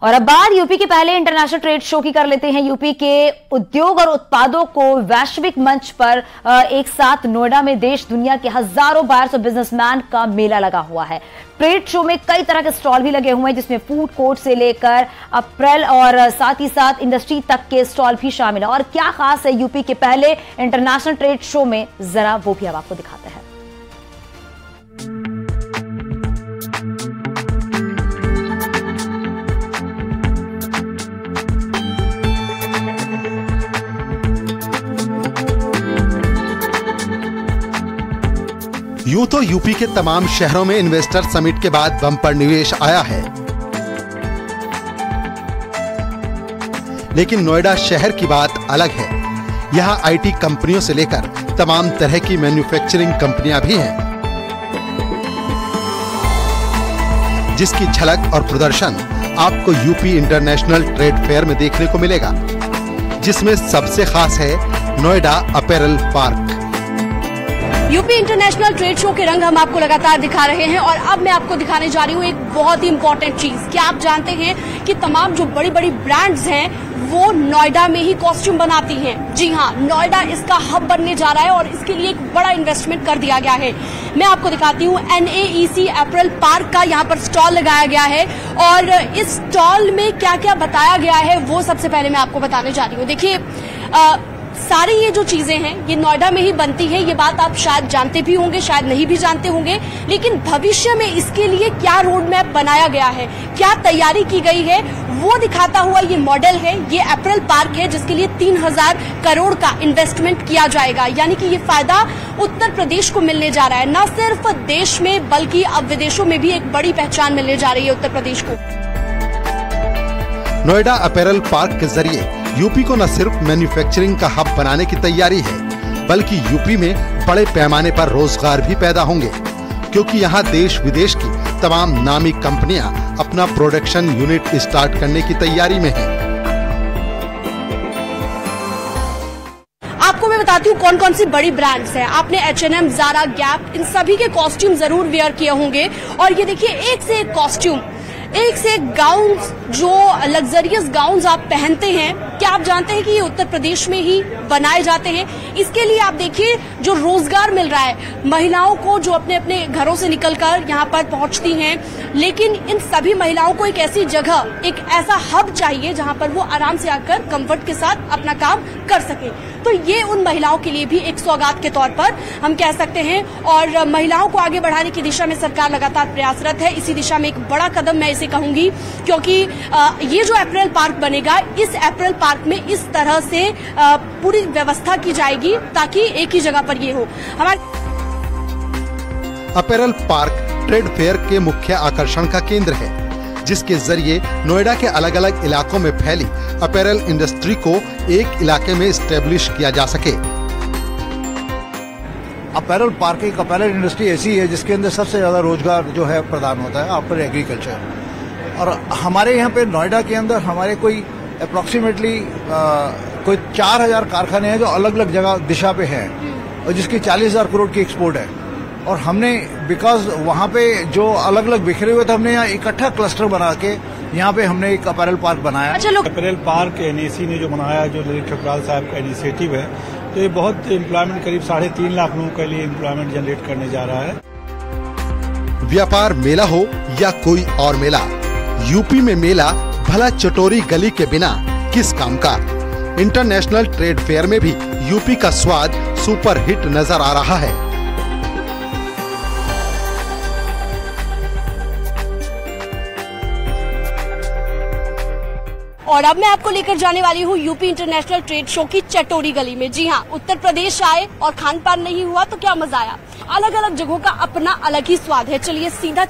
और अब बात यूपी के पहले इंटरनेशनल ट्रेड शो की कर लेते हैं। यूपी के उद्योग और उत्पादों को वैश्विक मंच पर एक साथ नोएडा में देश दुनिया के हजारों बायर्स और बिजनेसमैन का मेला लगा हुआ है। ट्रेड शो में कई तरह के स्टॉल भी लगे हुए हैं, जिसमें फूड कोर्ट से लेकर अप्रैल और साथ ही साथ इंडस्ट्री तक के स्टॉल भी शामिल है। और क्या खास है यूपी के पहले इंटरनेशनल ट्रेड शो में, जरा वो भी अब आपको दिखाते हैं। यूं तो यूपी के तमाम शहरों में इन्वेस्टर समिट के बाद बम्पर निवेश आया है, लेकिन नोएडा शहर की बात अलग है। यहाँ आईटी कंपनियों से लेकर तमाम तरह की मैन्युफैक्चरिंग कंपनियां भी हैं, जिसकी झलक और प्रदर्शन आपको यूपी इंटरनेशनल ट्रेड फेयर में देखने को मिलेगा, जिसमें सबसे खास है Noida apparel park. UP international trade show के रंग हम आपको लगातार दिखा रहे हैं और अब मैं आपको दिखाने जा रही हूँ एक बहुत ही इंपॉर्टेंट चीज। क्या आप जानते हैं कि तमाम जो बड़ी बड़ी ब्रांड्स हैं वो नोएडा में ही कॉस्ट्यूम बनाती हैं। जी हाँ, नोएडा इसका हब बनने जा रहा है और इसके लिए एक बड़ा इन्वेस्टमेंट कर दिया गया है। मैं आपको दिखाती हूँ NAEC अपैरल पार्क का यहाँ पर स्टॉल लगाया गया है और इस स्टॉल में क्या क्या बताया गया है वो सबसे पहले मैं आपको बताने जा रही हूँ। देखिए, सारी ये जो चीजें हैं ये नोएडा में ही बनती है। ये बात आप शायद जानते भी होंगे, शायद नहीं भी जानते होंगे, लेकिन भविष्य में इसके लिए क्या रोड मैप बनाया गया है, क्या तैयारी की गई है, वो दिखाता हुआ ये मॉडल है। ये अपैरल पार्क है जिसके लिए 3000 करोड़ का इन्वेस्टमेंट किया जाएगा। यानी कि ये फायदा उत्तर प्रदेश को मिलने जा रहा है। न सिर्फ देश में बल्कि अब विदेशों में भी एक बड़ी पहचान मिलने जा रही है उत्तर प्रदेश को। नोएडा अपैरल पार्क के जरिए यूपी को न सिर्फ मैन्युफैक्चरिंग का हब बनाने की तैयारी है, बल्कि यूपी में बड़े पैमाने पर रोजगार भी पैदा होंगे, क्योंकि यहाँ देश विदेश की तमाम नामी कंपनियां अपना प्रोडक्शन यूनिट स्टार्ट करने की तैयारी में हैं। आपको मैं बताती हूँ कौन कौन सी बड़ी ब्रांड्स हैं। आपने H&M, ज़ारा, गैप, इन सभी के कॉस्ट्यूम जरूर वेयर किए होंगे और ये देखिए एक से एक कॉस्ट्यूम, एक से एक गाउन, जो लग्जरियस गाउन्स आप पहनते हैं। क्या आप जानते हैं कि ये उत्तर प्रदेश में ही बनाए जाते हैं? इसके लिए आप देखिए जो रोजगार मिल रहा है महिलाओं को, जो अपने अपने घरों से निकलकर यहाँ पर पहुंचती हैं, लेकिन इन सभी महिलाओं को एक ऐसी जगह, एक ऐसा हब चाहिए जहाँ पर वो आराम से आकर कंफर्ट के साथ अपना काम कर सके। तो ये उन महिलाओं के लिए भी एक सौगात के तौर पर हम कह सकते हैं और महिलाओं को आगे बढ़ाने की दिशा में सरकार लगातार प्रयासरत है। इसी दिशा में एक बड़ा कदम मैं इसे कहूंगी, क्योंकि ये जो अपैरल पार्क बनेगा, इस अपैरल पार्क में इस तरह से पूरी व्यवस्था की जाएगी ताकि एक ही जगह पर ये हो। हमारे अपैरल पार्क ट्रेड फेयर के मुख्य आकर्षण का केंद्र है, जिसके जरिए नोएडा के अलग अलग इलाकों में फैली अपैरल इंडस्ट्री को एक इलाके में स्टैब्लिश किया जा सके। अपैरल पार्क एक अपैरल इंडस्ट्री ऐसी है जिसके अंदर सबसे ज्यादा रोजगार जो है प्रदान होता है आफ्टर एग्रीकल्चर। और हमारे यहाँ पे नोएडा के अंदर हमारे कोई अप्रोक्सीमेटली कोई 4000 कारखाने हैं जो अलग अलग जगह दिशा पे हैं और जिसकी 40,000 करोड़ की एक्सपोर्ट है। और हमने बिकॉज वहाँ पे जो अलग अलग बिखरे हुए थे, हमने यहाँ इकट्ठा क्लस्टर बना के यहाँ पे हमने एक अपैरल पार्क बनाया। अच्छा, अपैरल पार्क NAC ने जो बनाया, जो ललित ठुकराल साहब का इनिशिएटिव है, तो ये बहुत एम्प्लॉयमेंट, करीब 3.5 लाख लोगों के लिए एम्प्लॉयमेंट जनरेट करने जा रहा है। व्यापार मेला हो या कोई और मेला, यूपी में मेला भला चटोरी गली के बिना किस काम का। इंटरनेशनल ट्रेड फेयर में भी यूपी का स्वाद सुपर हिट नजर आ रहा है। और अब मैं आपको लेकर जाने वाली हूँ यूपी इंटरनेशनल ट्रेड शो की चटोरी गली में। जी हाँ, उत्तर प्रदेश आए और खान पान नहीं हुआ तो क्या मजा आया। अलग अलग जगहों का अपना अलग ही स्वाद है। चलिए सीधा